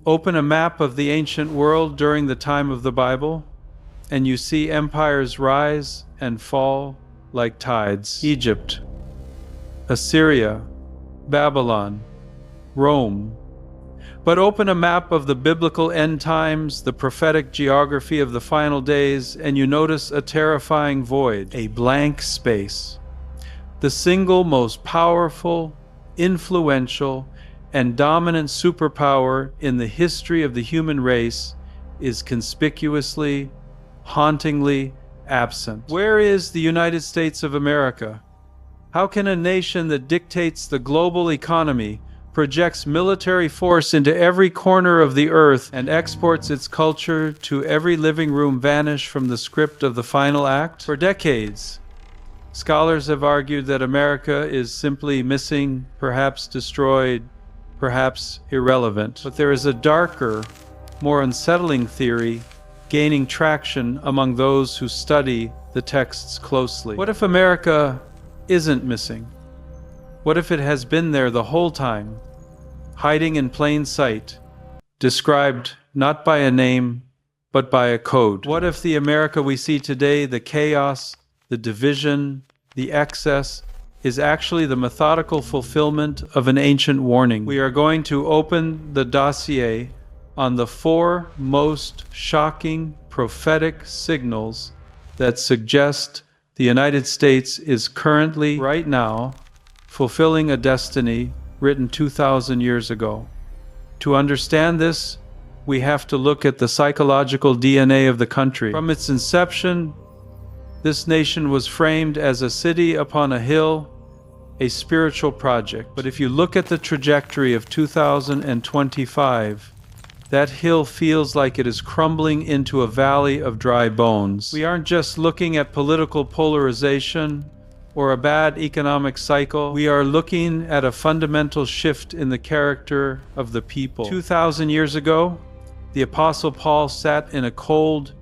Open a map of the ancient world during the time of the Bible, and you see empires rise and fall like tides. Egypt, Assyria, Babylon, Rome. But open a map of the biblical end times, the prophetic geography of the final days, and you notice a terrifying void, a blank space. The single most powerful, influential, and dominant superpower in the history of the human race is conspicuously, hauntingly absent. Where is the United States of America? How can a nation that dictates the global economy, projects military force into every corner of the earth, and exports its culture to every living room vanish from the script of the final act? For decades, scholars have argued that America is simply missing, perhaps destroyed, perhaps irrelevant. But there is a darker, more unsettling theory gaining traction among those who study the texts closely. What if America isn't missing? What if it has been there the whole time, hiding in plain sight, described not by a name, but by a code? What if the America we see today, the chaos, the division, the excess, is actually the methodical fulfillment of an ancient warning? We are going to open the dossier on the 4 most shocking prophetic signals that suggest the United States is currently, right now, fulfilling a destiny written 2,000 years ago. To understand this, we have to look at the psychological DNA of the country. From its inception, this nation was framed as a city upon a hill, a spiritual project. But if you look at the trajectory of 2025, that hill feels like it is crumbling into a valley of dry bones. We aren't just looking at political polarization or a bad economic cycle. We are looking at a fundamental shift in the character of the people. 2,000 years ago, the Apostle Paul sat in a cold,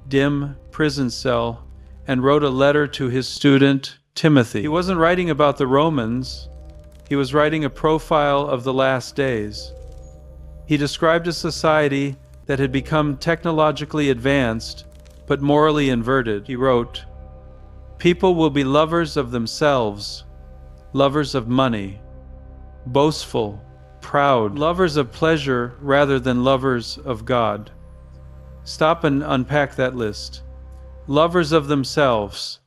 dim prison cell and wrote a letter to his student, Timothy. He wasn't writing about the Romans. He was writing a profile of the last days. He described a society that had become technologically advanced, but morally inverted. He wrote, "People will be lovers of themselves, lovers of money, boastful, proud, lovers of pleasure rather than lovers of God." Stop and unpack that list. Lovers of themselves.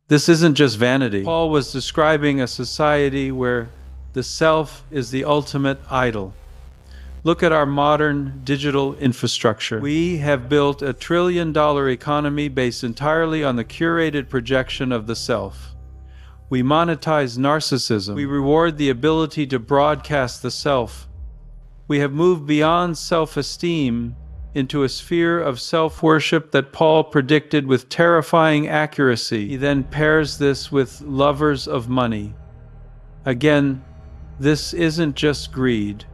This isn't just vanity. Paul was describing a society where the self is the ultimate idol. Look at our modern digital infrastructure. We have built a $1 trillion economy based entirely on the curated projection of the self. We monetize narcissism. We reward the ability to broadcast the self. We have moved beyond self-esteem into a sphere of self-worship that Paul predicted with terrifying accuracy. He then pairs this with lovers of money. Again, this isn't just greed.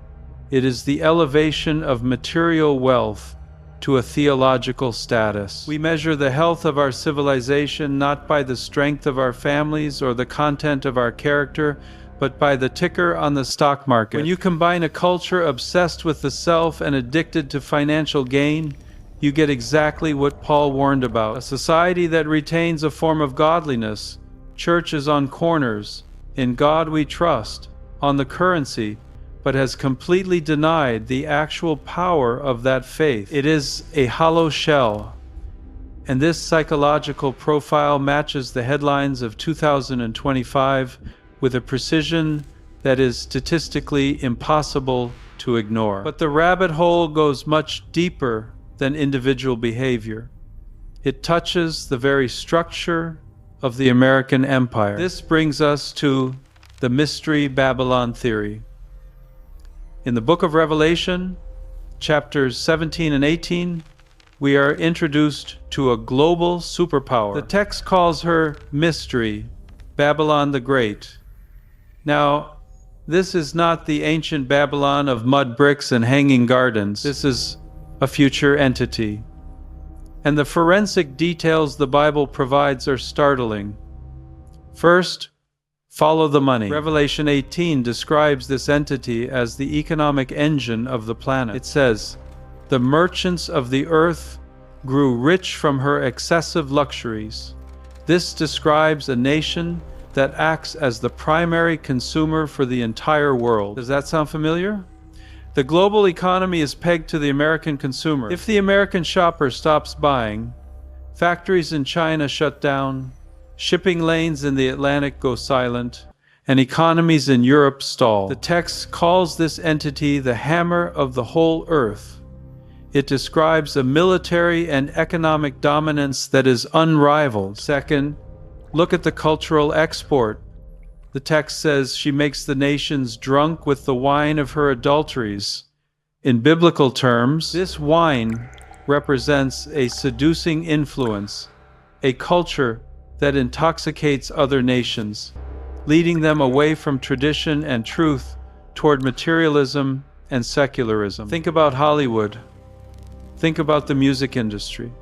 It is the elevation of material wealth to a theological status. We measure the health of our civilization not by the strength of our families or the content of our character, but by the ticker on the stock market. When you combine a culture obsessed with the self and addicted to financial gain, you get exactly what Paul warned about. A society that retains a form of godliness, churches on corners, in God we trust, on the currency, but has completely denied the actual power of that faith. It is a hollow shell. And this psychological profile matches the headlines of 2025 with a precision that is statistically impossible to ignore. But the rabbit hole goes much deeper than individual behavior. It touches the very structure of the American empire. This brings us to the Mystery Babylon theory. In the book of Revelation, chapters 17 and 18, we are introduced to a global superpower. The text calls her Mystery, Babylon the Great. Now, this is not the ancient Babylon of mud bricks and hanging gardens. This is a future entity. And the forensic details the Bible provides are startling. First, Follow the money. Revelation 18 describes this entity as the economic engine of the planet. It says, "The merchants of the earth grew rich from her excessive luxuries." This describes a nation that acts as the primary consumer for the entire world. Does that sound familiar? The global economy is pegged to the American consumer. If the American shopper stops buying, factories in China shut down, shipping lanes in the Atlantic go silent, and economies in Europe stall. The text calls this entity the hammer of the whole earth. It describes a military and economic dominance that is unrivaled. Second, look at the cultural export. The text says she makes the nations drunk with the wine of her adulteries. In biblical terms, this wine represents a seducing influence, a culture that intoxicates other nations, leading them away from tradition and truth toward materialism and secularism. Think about Hollywood. Think about the music industry.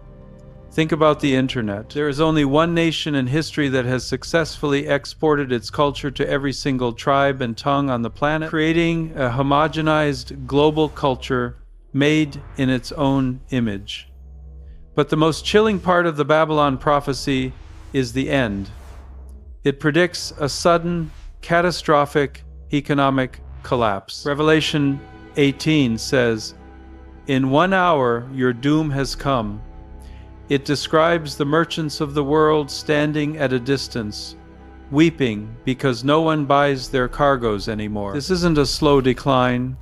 Think about the internet. There is only one nation in history that has successfully exported its culture to every single tribe and tongue on the planet, creating a homogenized global culture made in its own image. But the most chilling part of the Babylon prophecy is the end. It predicts a sudden, catastrophic economic collapse. Revelation 18 says, "In 1 hour your doom has come." It describes the merchants of the world standing at a distance, weeping because no one buys their cargoes anymore. This isn't a slow decline.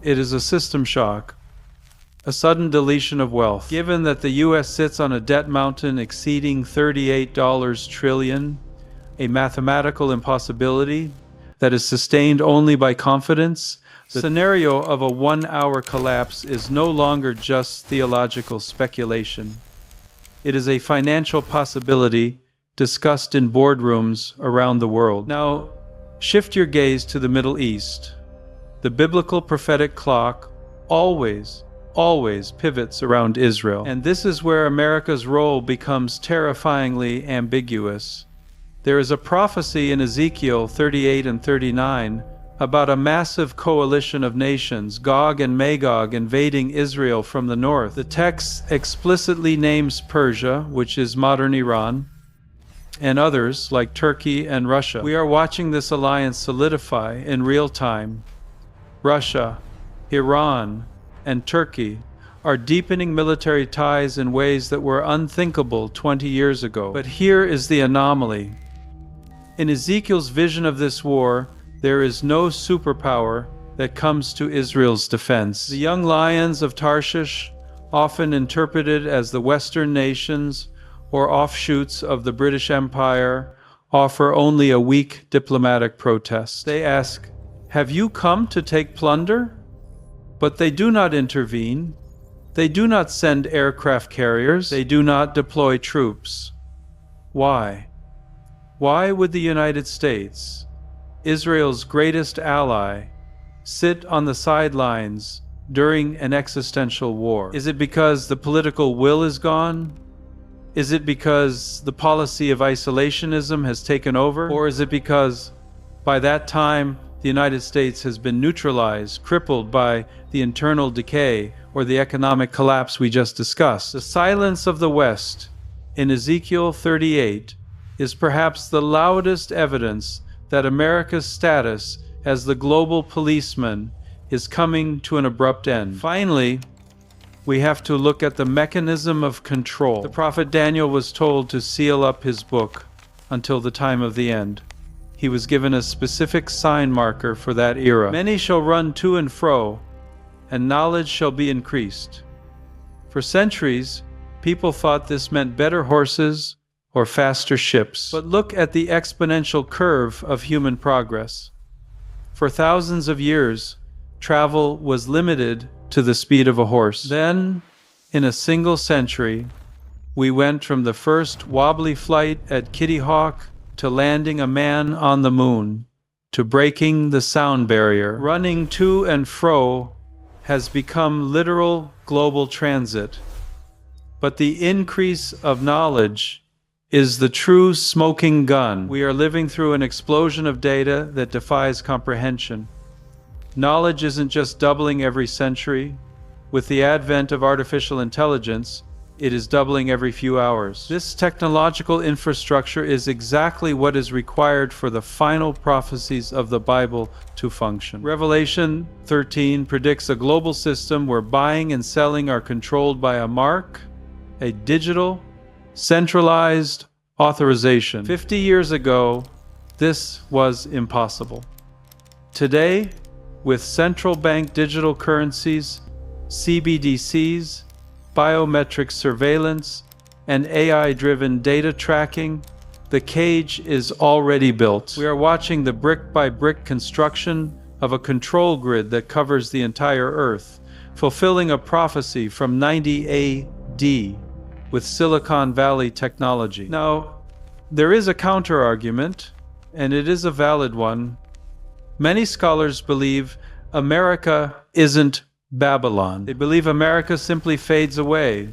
It is a system shock. A sudden deletion of wealth. Given that the U.S. sits on a debt mountain exceeding $38 trillion, a mathematical impossibility that is sustained only by confidence, the scenario of a 1-hour collapse is no longer just theological speculation. It is a financial possibility discussed in boardrooms around the world. Now, shift your gaze to the Middle East. The biblical prophetic clock always pivots around Israel. And this is where America's role becomes terrifyingly ambiguous. There is a prophecy in Ezekiel 38 and 39 about a massive coalition of nations, Gog and Magog, invading Israel from the north. The text explicitly names Persia, which is modern Iran, and others like Turkey and Russia. We are watching this alliance solidify in real time. Russia, Iran, and Turkey are deepening military ties in ways that were unthinkable 20 years ago. But here is the anomaly. In Ezekiel's vision of this war, there is no superpower that comes to Israel's defense. The young lions of Tarshish, often interpreted as the Western nations or offshoots of the British Empire, offer only a weak diplomatic protest. They ask, "Have you come to take plunder?" But they do not intervene. They do not send aircraft carriers. They do not deploy troops. Why? Why would the United States, Israel's greatest ally, sit on the sidelines during an existential war? Is it because the political will is gone? Is it because the policy of isolationism has taken over? Or is it because by that time the United States has been neutralized, crippled by the internal decay or the economic collapse we just discussed? The silence of the West in Ezekiel 38 is perhaps the loudest evidence that America's status as the global policeman is coming to an abrupt end. Finally, we have to look at the mechanism of control. The prophet Daniel was told to seal up his book until the time of the end. He was given a specific sign marker for that era. Many shall run to and fro, and knowledge shall be increased. For centuries, people thought this meant better horses or faster ships. But look at the exponential curve of human progress. For thousands of years, travel was limited to the speed of a horse. Then, in a single century, we went from the first wobbly flight at Kitty Hawk to landing a man on the moon, to breaking the sound barrier. Running to and fro has become literal global transit. But the increase of knowledge is the true smoking gun. We are living through an explosion of data that defies comprehension. Knowledge isn't just doubling every century. With the advent of artificial intelligence, it is doubling every few hours. This technological infrastructure is exactly what is required for the final prophecies of the Bible to function. Revelation 13 predicts a global system where buying and selling are controlled by a mark, a digital, centralized authorization. 50 years ago, this was impossible. Today, with central bank digital currencies, CBDCs, biometric surveillance, and AI-driven data tracking, the cage is already built. We are watching the brick-by-brick construction of a control grid that covers the entire Earth, fulfilling a prophecy from 90 AD with Silicon Valley technology. Now, there is a counter-argument, and it is a valid one. Many scholars believe America isn't Babylon. They believe America simply fades away,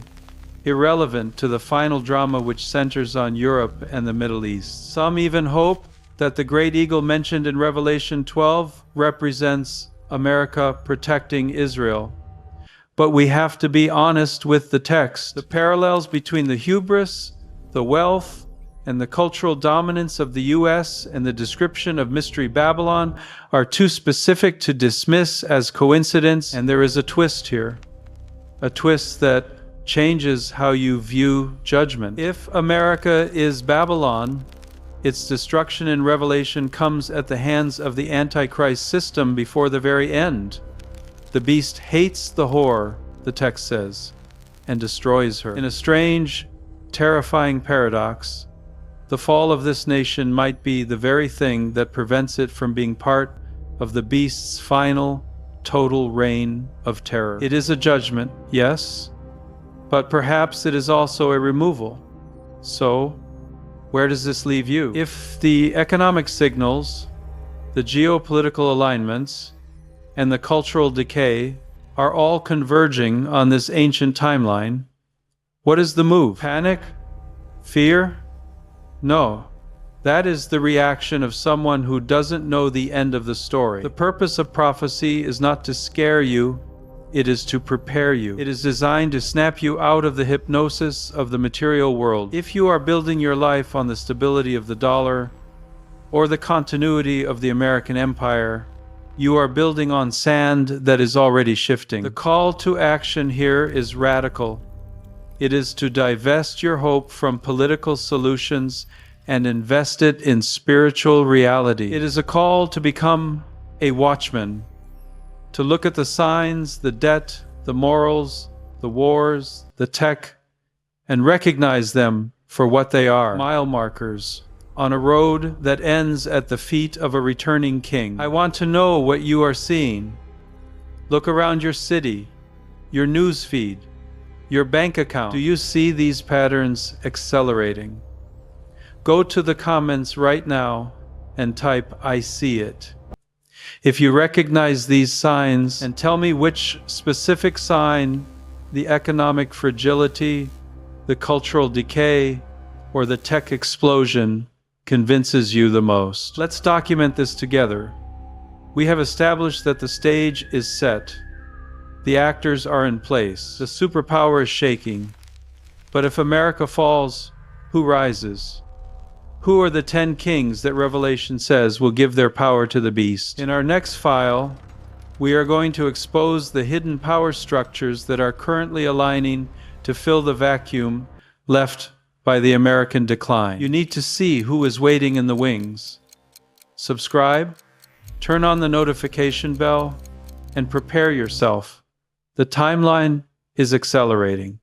irrelevant to the final drama which centers on Europe and the Middle East. Some even hope that the great eagle mentioned in Revelation 12 represents America protecting Israel. But we have to be honest with the text. The parallels between the hubris, the wealth, and the cultural dominance of the U.S. and the description of Mystery Babylon are too specific to dismiss as coincidence, and there is a twist here. A twist that changes how you view judgment. If America is Babylon, its destruction in Revelation comes at the hands of the Antichrist system before the very end. The beast hates the whore, the text says, and destroys her. In a strange, terrifying paradox, the fall of this nation might be the very thing that prevents it from being part of the beast's final, total reign of terror. It is a judgment, yes, but perhaps it is also a removal. So, where does this leave you? If the economic signals, the geopolitical alignments, and the cultural decay are all converging on this ancient timeline, what is the move? Panic? Fear? No. That is the reaction of someone who doesn't know the end of the story. The purpose of prophecy is not to scare you, it is to prepare you. It is designed to snap you out of the hypnosis of the material world. If you are building your life on the stability of the dollar or the continuity of the American empire, you are building on sand that is already shifting. The call to action here is radical. It is to divest your hope from political solutions and invest it in spiritual reality. It is a call to become a watchman, to look at the signs, the debt, the morals, the wars, the tech, and recognize them for what they are: mile markers on a road that ends at the feet of a returning king. I want to know what you are seeing. Look around your city, your news feed, your bank account. Do you see these patterns accelerating? Go to the comments right now and type "I see it" if you recognize these signs, and tell me which specific sign, the economic fragility, the cultural decay, or the tech explosion, convinces you the most. Let's document this together. We have established that the stage is set. The actors are in place. The superpower is shaking. But if America falls, who rises? Who are the 10 kings that Revelation says will give their power to the beast? In our next file, we are going to expose the hidden power structures that are currently aligning to fill the vacuum left by the American decline. You need to see who is waiting in the wings. Subscribe, turn on the notification bell, and prepare yourself. The timeline is accelerating.